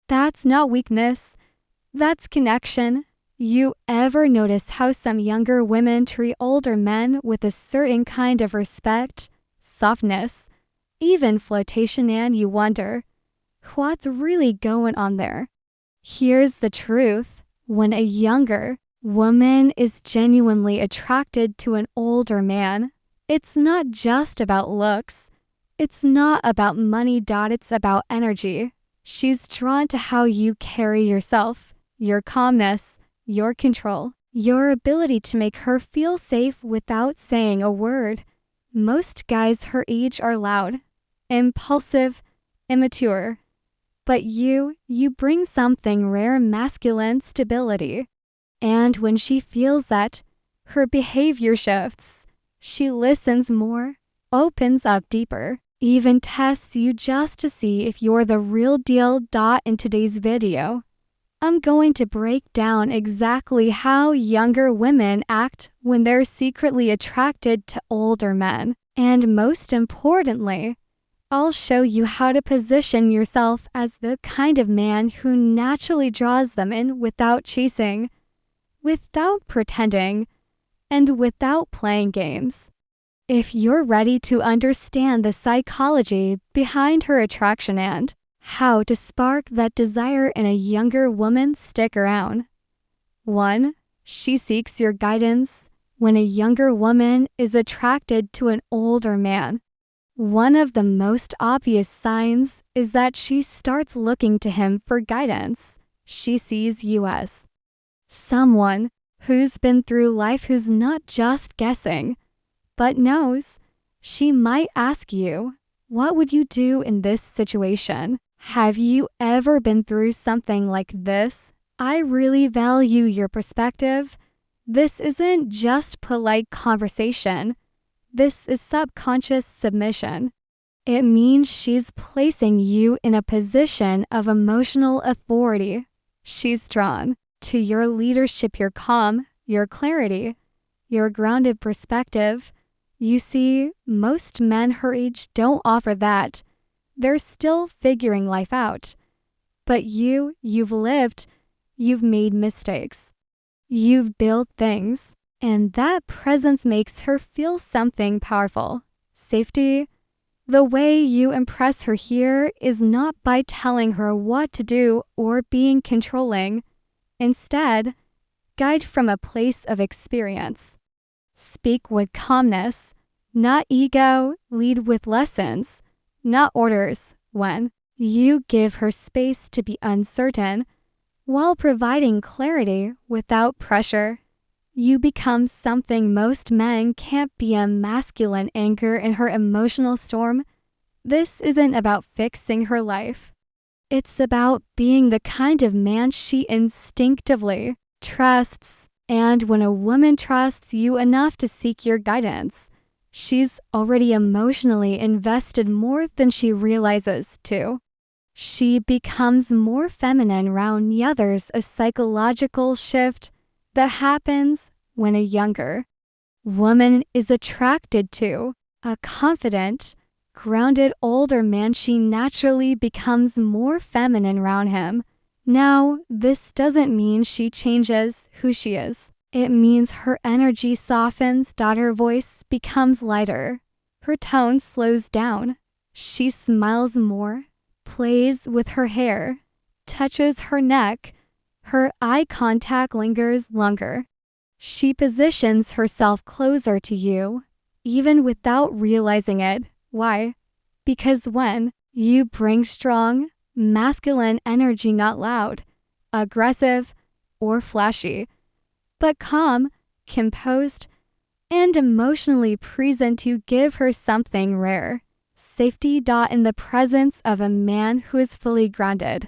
That's not weakness. That's connection. You ever notice how some younger women treat older men with a certain kind of respect, softness, even flirtation, and you wonder, what's really going on there? Here's the truth. When a younger woman is genuinely attracted to an older man, it's not just about looks. It's not about money. It's about energy. She's drawn to how you carry yourself, your calmness, your control, your ability to make her feel safe without saying a word. Most guys her age are loud, impulsive, immature. But you bring something rare: masculine stability. And when she feels that, her behavior shifts. She listens more, opens up deeper, even tests you just to see if you're the real deal. In today's video, I'm going to break down exactly how younger women act when they're secretly attracted to older men. And most importantly, I'll show you how to position yourself as the kind of man who naturally draws them in without chasing, without pretending, and without playing games. If you're ready to understand the psychology behind her attraction and how to spark that desire in a younger woman, stick around. 1. She seeks your guidance. When a younger woman is attracted to an older man, one of the most obvious signs is that she starts looking to him for guidance. She sees you as someone who's been through life, who's not just guessing, but knows. She might ask you, what would you do in this situation? Have you ever been through something like this? I really value your perspective. This isn't just polite conversation. This is subconscious submission. It means she's placing you in a position of emotional authority. She's drawn to your leadership, your calm, your clarity, your grounded perspective. You see, most men her age don't offer that. They're still figuring life out. But you've lived, you've made mistakes, you've built things, and that presence makes her feel something powerful. Safety. The way you impress her here is not by telling her what to do or being controlling. Instead, guide from a place of experience. Speak with calmness, not ego. Lead with lessons, not orders. When you give her space to be uncertain while providing clarity without pressure, you become something most men can't be: a masculine anchor in her emotional storm. This isn't about fixing her life. It's about being the kind of man she instinctively trusts. And when a woman trusts you enough to seek your guidance, she's already emotionally invested more than she realizes too. She becomes more feminine around the others, a psychological shift that happens when a younger woman is attracted to a confident, grounded older man. She naturally becomes more feminine around him. Now, this doesn't mean she changes who she is. It means her energy softens, her voice becomes lighter, her tone slows down. She smiles more, plays with her hair, touches her neck, her eye contact lingers longer. She positions herself closer to you, even without realizing it. Why? Because when you bring strong, masculine energy, not loud, aggressive, or flashy, but calm, composed, and emotionally present, you give her something rare: safety. In the presence of a man who is fully grounded,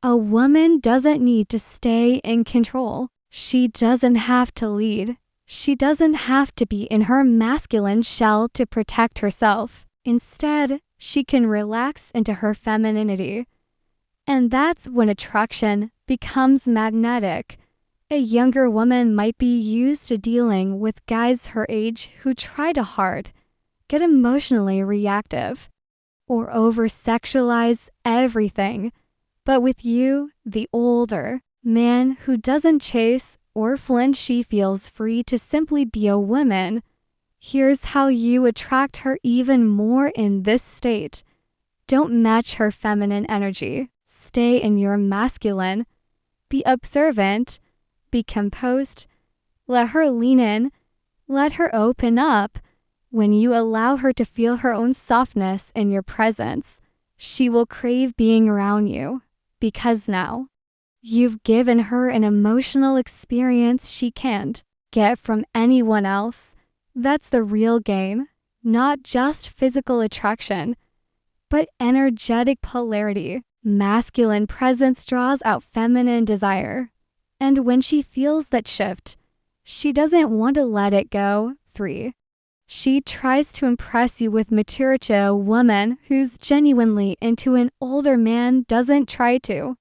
a woman doesn't need to stay in control. She doesn't have to lead. She doesn't have to be in her masculine shell to protect herself. Instead, she can relax into her femininity. And that's when attraction becomes magnetic. A younger woman might be used to dealing with guys her age who try to hard, get emotionally reactive, or over-sexualize everything. But with you, the older man who doesn't chase or flinch, she feels free to simply be a woman. Here's how you attract her even more in this state. Don't match her feminine energy. Stay in your masculine. Be observant. Be composed. Let her lean in. Let her open up. When you allow her to feel her own softness in your presence, she will crave being around you. Because now, you've given her an emotional experience she can't get from anyone else. That's the real game, not just physical attraction, but energetic polarity. Masculine presence draws out feminine desire. And when she feels that shift, she doesn't want to let it go. 3. She tries to impress you with maturity. A woman who's genuinely into an older man doesn't try to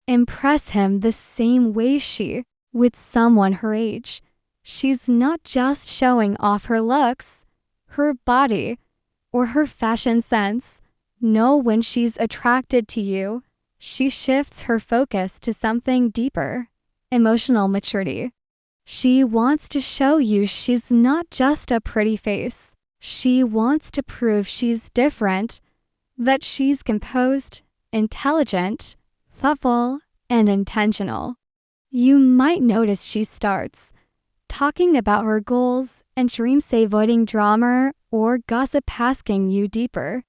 impress him the same way she with someone her age. She's not just showing off her looks, her body, or her fashion sense. No, when she's attracted to you, she shifts her focus to something deeper, emotional maturity. She wants to show you she's not just a pretty face. She wants to prove she's different, that she's composed, intelligent, thoughtful, and intentional. You might notice she starts talking about her goals and dreams, avoiding drama or gossip, asking you deeper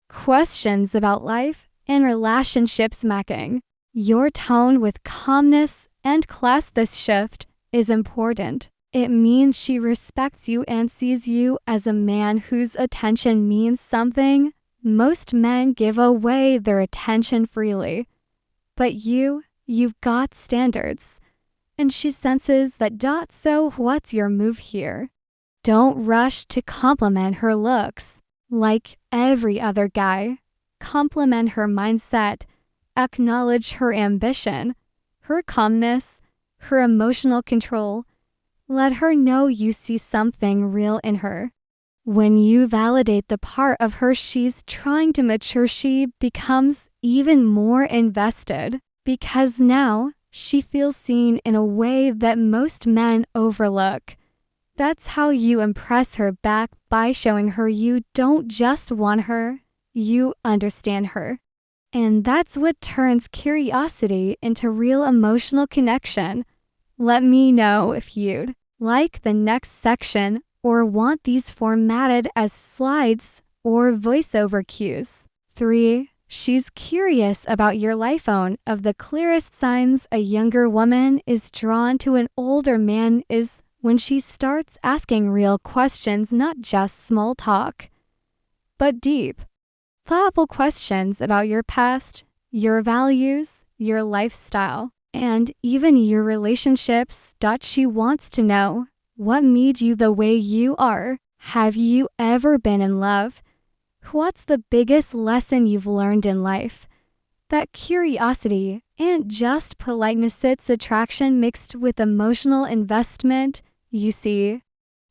questions about life and relationships, matching your tone with calmness and class. This shift is important. It means she respects you and sees you as a man whose attention means something. Most men give away their attention freely, but you've got standards, and she senses that. So what's your move here? Don't rush to compliment her looks. Like every other guy, compliment her mindset, acknowledge her ambition, her calmness, her emotional control. Let her know you see something real in her. When you validate the part of her she's trying to mature, she becomes even more invested, because now she feels seen in a way that most men overlook. That's how you impress her back, by showing her you don't just want her, you understand her. And that's what turns curiosity into real emotional connection. Let me know if you'd like the next section or want these formatted as slides or voiceover cues. 3. She's curious about your life. One of the clearest signs a younger woman is drawn to an older man is when she starts asking real questions, not just small talk, but deep, thoughtful questions about your past, your values, your lifestyle, and even your relationships. She wants to know what made you the way you are. Have you ever been in love? What's the biggest lesson you've learned in life? That curiosity and just politeness, it's attraction mixed with emotional investment. You see,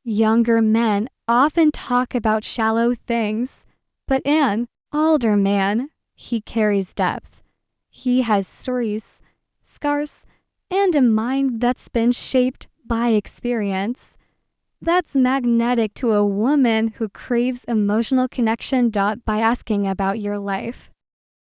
younger men often talk about shallow things, but an older man, he carries depth. He has stories, scars, and a mind that's been shaped by experience. That's magnetic to a woman who craves emotional connection. By asking about your life,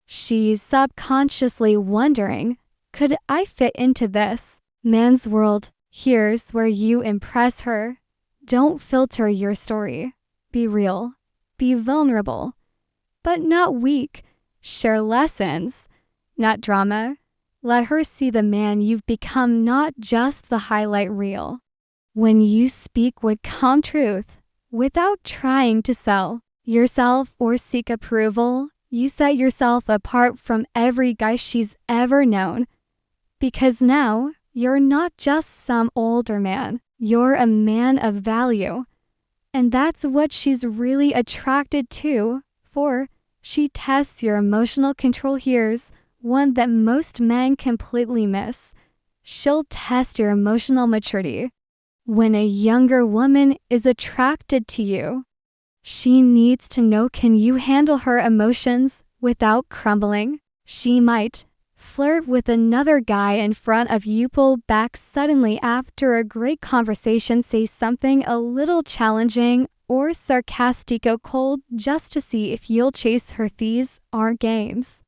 she's subconsciously wondering, could I fit into this man's world? Here's where you impress her. Don't filter your story. Be real. Be vulnerable. But not weak. Share lessons, not drama. Let her see the man you've become, not just the highlight reel. When you speak with calm truth, without trying to sell yourself or seek approval, you set yourself apart from every guy she's ever known. Because now, you're not just some older man. You're a man of value. And that's what she's really attracted to. 4. She tests your emotional control. Here's one that most men completely miss. She'll test your emotional maturity. When a younger woman is attracted to you, she needs to know, can you handle her emotions without crumbling? She might flirt with another guy in front of you, pull back suddenly after a great conversation, say something a little challenging or sarcastic or cold just to see if you'll chase her. These aren't games.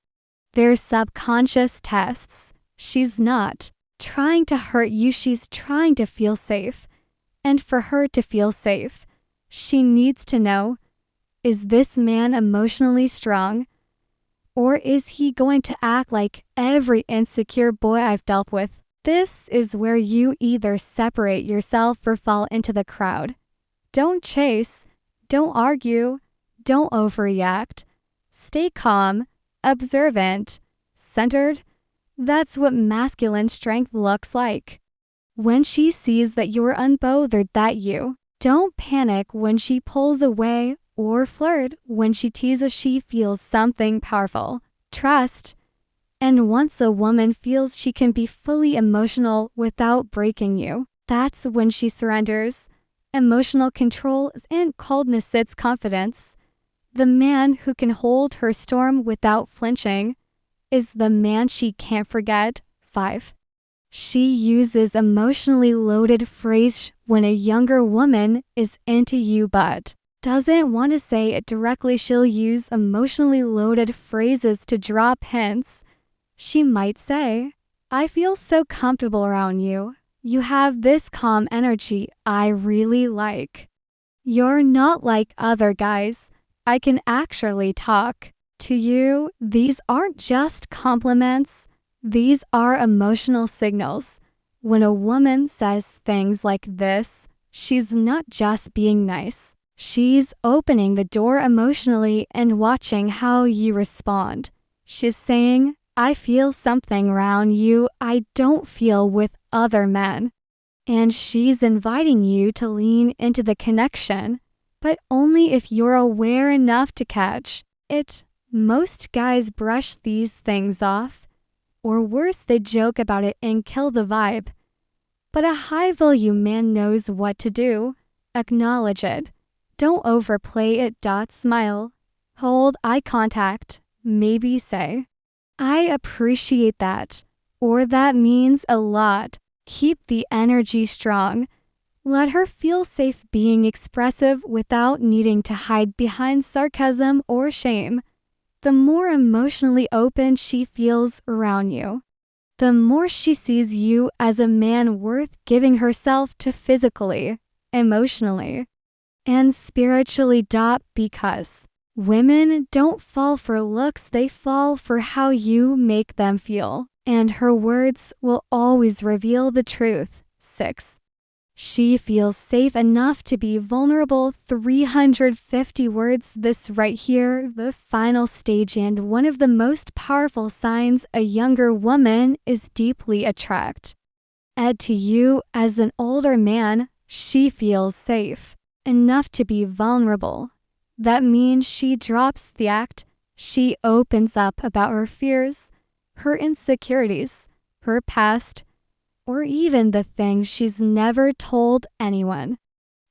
They're subconscious tests. She's not trying to hurt you, she's trying to feel safe. And for her to feel safe, she needs to know, is this man emotionally strong? Or is he going to act like every insecure boy I've dealt with? This is where you either separate yourself or fall into the crowd. Don't chase, don't argue, don't overreact. Stay calm, observant, centered. That's what masculine strength looks like. When she sees that you're unbothered, that you don't panic when she pulls away or flirt when she teases, she feels something powerful. Trust. And once a woman feels she can be fully emotional without breaking you, that's when she surrenders. Emotional control and coldness, it's confidence. The man who can hold her storm without flinching is the man she can't forget. 5. She uses emotionally loaded phrase when a younger woman is into you but doesn't want to say it directly. She'll use emotionally loaded phrases to drop hints. She might say, I feel so comfortable around you. You have this calm energy I really like. You're not like other guys. I can actually talk to you. These aren't just compliments. These are emotional signals. When a woman says things like this, she's not just being nice. She's opening the door emotionally and watching how you respond. She's saying, I feel something around you I don't feel with other men. And she's inviting you to lean into the connection, but only if you're aware enough to catch it. Most guys brush these things off, or worse, they joke about it and kill the vibe. But a high-value man knows what to do. Acknowledge it. Don't overplay it. Smile. Hold eye contact. Maybe say, I appreciate that, or that means a lot. Keep the energy strong. Let her feel safe being expressive without needing to hide behind sarcasm or shame. The more emotionally open she feels around you, the more she sees you as a man worth giving herself to physically, emotionally, and spiritually. Because women don't fall for looks, they fall for how you make them feel. And her words will always reveal the truth. 6. She feels safe enough to be vulnerable. 350 words. This right here, the final stage and one of the most powerful signs a younger woman is deeply attracted to you. As an older man, she feels safe enough to be vulnerable. That means she drops the act. She opens up about her fears, her insecurities, her past, or even the things she's never told anyone.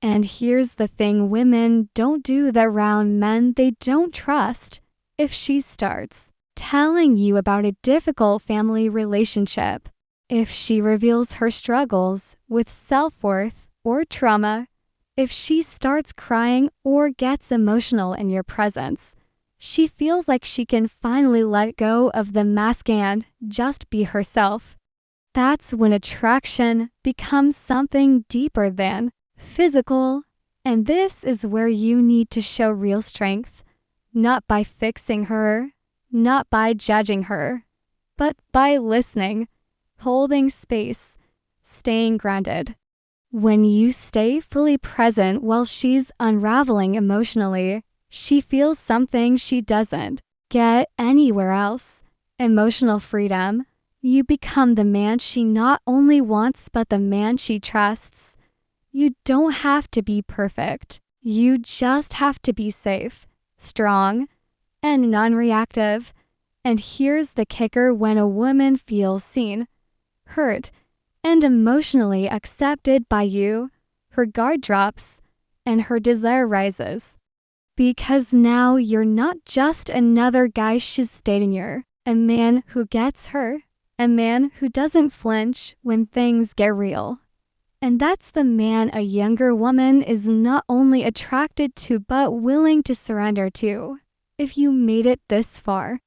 And here's the thing women don't do that around men they don't trust. If she starts telling you about a difficult family relationship, if she reveals her struggles with self-worth or trauma, if she starts crying or gets emotional in your presence, she feels like she can finally let go of the mask and just be herself. That's when attraction becomes something deeper than physical. And this is where you need to show real strength, not by fixing her, not by judging her, but by listening, holding space, staying grounded. When you stay fully present while she's unraveling emotionally, she feels something she doesn't get anywhere else. Emotional freedom. You become the man she not only wants, but the man she trusts. You don't have to be perfect. You just have to be safe, strong, and non-reactive. And here's the kicker: when a woman feels seen, heard, and emotionally accepted by you, her guard drops and her desire rises. Because now you're not just another guy she's dating, a man who gets her, a man who doesn't flinch when things get real. And that's the man a younger woman is not only attracted to but willing to surrender to. If you made it this far,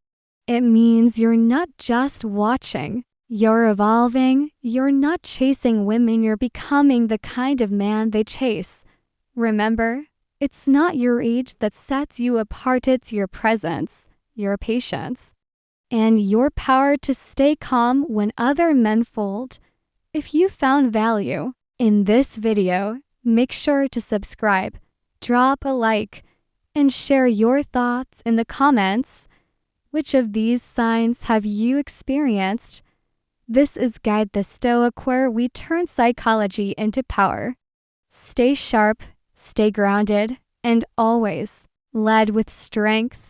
it means you're not just watching. You're evolving. You're not chasing women. You're becoming the kind of man they chase. Remember, it's not your age that sets you apart. It's your presence, your patience, and your power to stay calm when other men fold. If you found value in this video, make sure to subscribe, drop a like, and share your thoughts in the comments. Which of these signs have you experienced? This is Guide the Stoic, where we turn psychology into power. Stay sharp, stay grounded, and always led with strength.